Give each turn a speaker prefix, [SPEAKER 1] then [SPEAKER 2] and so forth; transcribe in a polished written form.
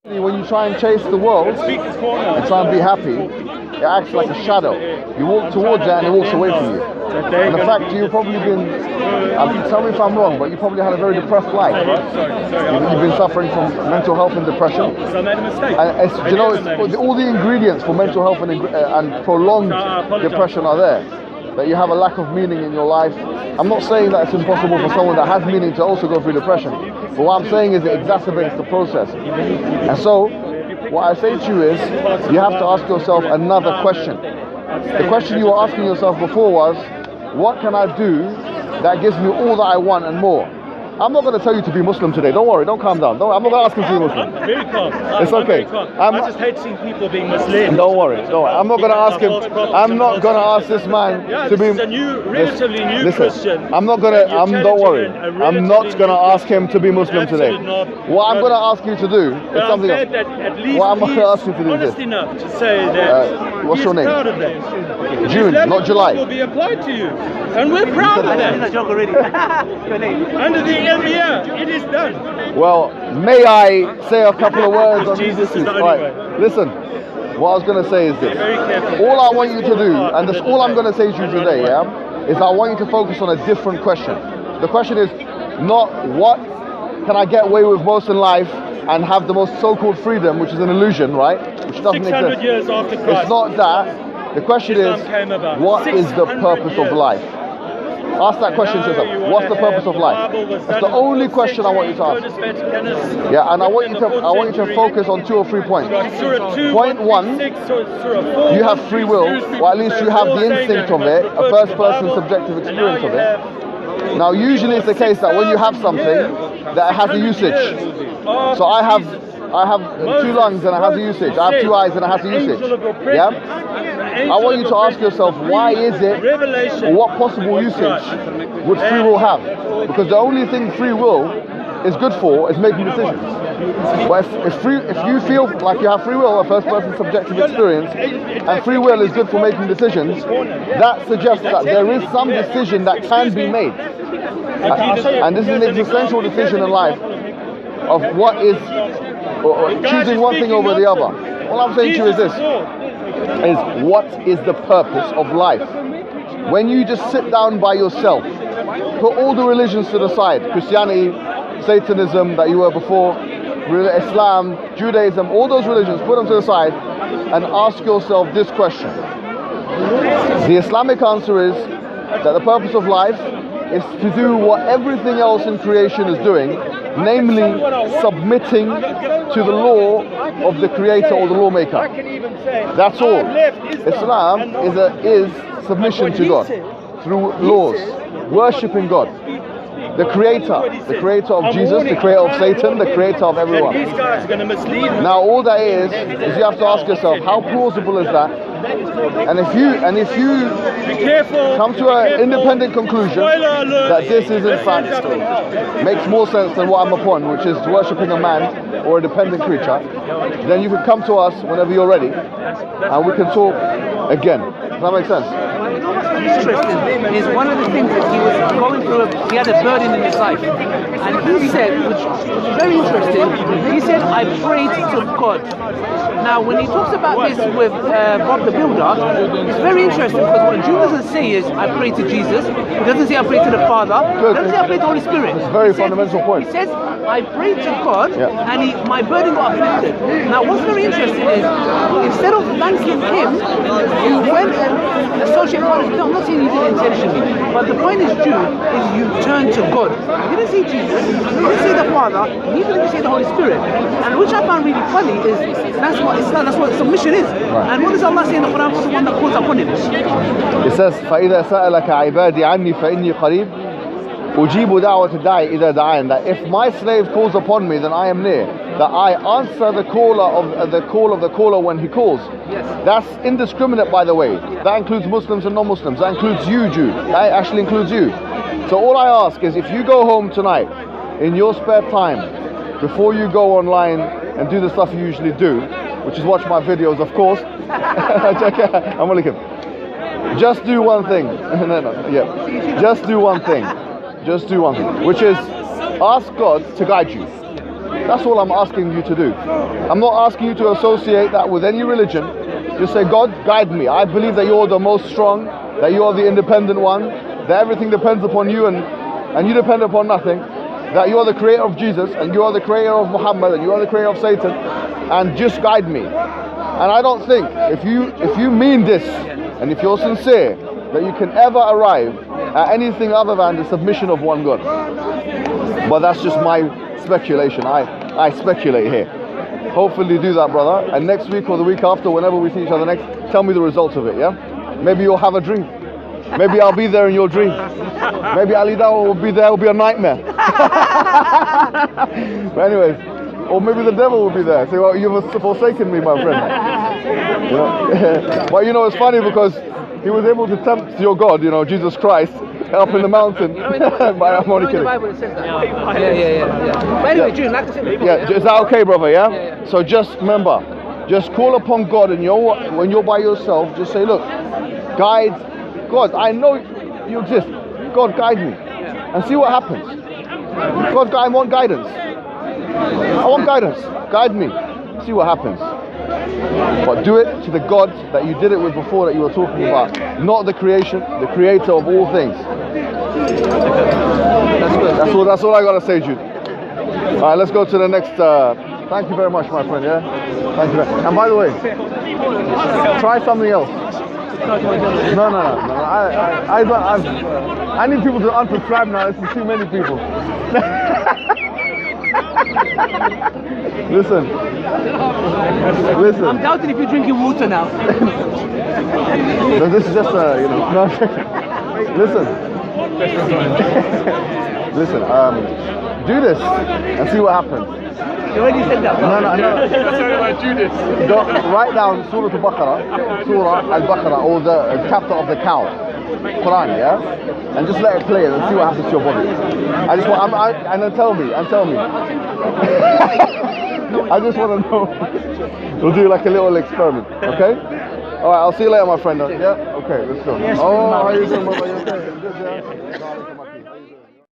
[SPEAKER 1] When you try and chase the world and try and be happy, it acts like a shadow. You walk towards it and it walks away from you. And the fact you've probably been, tell me if I'm wrong, but you probably had a very depressed life. You've been suffering from mental health and depression.
[SPEAKER 2] So I made a mistake.
[SPEAKER 1] And it's all the ingredients for mental health and prolonged depression are there. That you have a lack of meaning in your life. I'm not saying that it's impossible for someone that has meaning to also go through depression. But what I'm saying is it exacerbates the process. And so, what I say to you is, you have to ask yourself another question. The question you were asking yourself before was, what can I do that gives me all that I want and more? I'm not going to tell you to be Muslim today. Don't worry, don't calm down. I'm not going to ask you to be Muslim.
[SPEAKER 2] I'm very calm.
[SPEAKER 1] It's okay.
[SPEAKER 2] I just hate seeing people being Muslim.
[SPEAKER 1] Don't worry. I'm not going to ask him. I'm not going to ask this man to be.
[SPEAKER 2] This is a new, relatively new Christian.
[SPEAKER 1] I'm not going to. Don't worry. I'm not going to ask him to be Muslim today. What I'm going to ask you to do is something else. What I'm going to ask you to do is
[SPEAKER 2] honest enough to say that
[SPEAKER 1] what's your name?
[SPEAKER 2] Proud of that.
[SPEAKER 1] June, not July.
[SPEAKER 2] Will be applied to you, and we're proud of that.
[SPEAKER 3] That's a joke already. Your name.
[SPEAKER 2] Under the LBR, it is done.
[SPEAKER 1] Well, may I say a couple of words on these issues? Right. Listen, what I was going to say is this. All I want you to do, and that's all I'm going to say to you today, is I want you to focus on a different question. The question is not what can I get away with most in life and have the most so-called freedom, which is an illusion, right? Which doesn't
[SPEAKER 2] 600
[SPEAKER 1] exist.
[SPEAKER 2] years after Christ.
[SPEAKER 1] It's not that. The question is, what is the purpose of life? Ask that question to yourself. What's the purpose of life? That's the only question I want you to ask. Yeah, and I want you to focus on 2 or 3 points. Point 1, you have free will, or at least you have the instinct of it, a first-person subjective experience of it. Now, usually it's the case that when you have something, that it has a usage. So I have 2 lungs and it has a usage. I have 2 eyes and it has a usage. Yeah? I want you to ask yourself, why is it, or what possible usage would free will have? Because the only thing free will is good for is making decisions. But if you feel like you have free will, a first-person subjective experience, and free will is good for making decisions, that suggests that there is some decision that can be made. And this is an existential decision in life of what is, or choosing one thing over the other. All I'm saying to you is this, is what is the purpose of life? When you just sit down by yourself, put all the religions to the side, Christianity, Satanism that you were before, Islam, Judaism, all those religions, put them to the side and ask yourself this question. The Islamic answer is that the purpose of life is to do what everything else in creation is doing, namely submitting to the law of the creator or the lawmaker. That's all. Islam is submission to God through laws, worshipping God. The creator of Jesus, the creator of Satan, the creator of everyone. Now all that is you have to ask yourself, how plausible is that? And if you come to an independent conclusion that this is in fact makes more sense than what I'm upon, which is worshipping a man or a dependent creature, then you can come to us whenever you're ready and we can talk again. Does that make sense?
[SPEAKER 3] Interesting is one of the things that he was going through, he had a burden in his life, and he said, which was very interesting, he said, I prayed to God. Now when he talks about this with Bob the Builder, it's very interesting because what Jude doesn't say is I pray to Jesus, he doesn't say I pray to the Father, he doesn't say I pray to the Holy Spirit.
[SPEAKER 1] It's a very fundamental point.
[SPEAKER 3] He says I prayed to God and my burden got uplifted. Now what's very interesting is instead of thanking him, you went and associate partners with him. I'm not saying you did it intentionally, but the point is, Jude, is you turn to God. You didn't say Jesus, you didn't say the Father, neither did you say the Holy Spirit. And which I found really funny is that's what Islam, that's what submission is. Right. And what does Allah say in the Quran for the one that calls upon him?
[SPEAKER 1] It says, فَإِذَا سَأَلَكَ عِبَادِي عَنِّي فَإِنِّي قَرِيبٌ أُجِيبُ دَعْوَةَ الدَّاعِ إِذَا دَعَانِ. That if my slave calls upon me, then I am near. That I answer the call of the caller when he calls.
[SPEAKER 3] Yes.
[SPEAKER 1] That's indiscriminate, by the way. That includes Muslims and non-Muslims. That includes you, Jew. That actually includes you. So all I ask is, if you go home tonight in your spare time, before you go online and do the stuff you usually do, which is watch my videos, of course. I'm only kidding. Just do one thing. Just do one thing. Just do one thing, which is ask God to guide you. That's all I'm asking you to do. I'm not asking you to associate that with any religion. Just say, God, guide me. I believe that you're the most strong, that you're the independent one, that everything depends upon you and you depend upon nothing, that you are the creator of Jesus and you are the creator of Muhammad and you are the creator of Satan, and just guide me. And I don't think if you mean this and if you're sincere that you can ever arrive at anything other than the submission of one God. But that's just my speculation. I speculate here. Hopefully do that, brother. And next week or the week after, whenever we see each other next, tell me the results of it, yeah? Maybe you'll have a dream. Maybe I'll be there in your dream. Maybe Ali Dawa will be there, it will be a nightmare. But anyways, or maybe the devil will be there. Say, well, you've forsaken me, my friend. You know? But you know, it's funny because he was able to tempt your God, you know, Jesus Christ, up in the mountain by harmonic.
[SPEAKER 3] In the Bible it says that. Yeah. But anyway, June, like I said before,
[SPEAKER 1] is that okay, brother? Yeah? So just remember, just call upon God, and when you're by yourself, just say, look, guide, God, I know you exist. God, guide me, and see what happens. God, I want guidance. I want guidance. Guide me. See what happens. But do it to the God that you did it with before, that you were talking about, not the creation, the creator of all things. That's all I gotta say, Jude. All right, let's go to the next. Thank you very much, my friend. Yeah, thank you. And by the way, try something else. No. I need people to unsubscribe now. This is too many people. Listen.
[SPEAKER 3] I'm doubting if you're drinking water now.
[SPEAKER 1] No, this is just you know. No. Listen. Do this and see what happens.
[SPEAKER 3] You already said that.
[SPEAKER 1] No.
[SPEAKER 2] Sorry about Judas.
[SPEAKER 1] Write down Surah Al-Baqarah, or the chapter of the cow, Quran, yeah, and just let it play and see what happens to your body. I just want, and then tell me. I just want to know. We'll do like a little experiment, okay? All right, I'll see you later, my friend. Yeah, okay, let's go. Oh, how are you doing, brother? You okay? Good, yeah?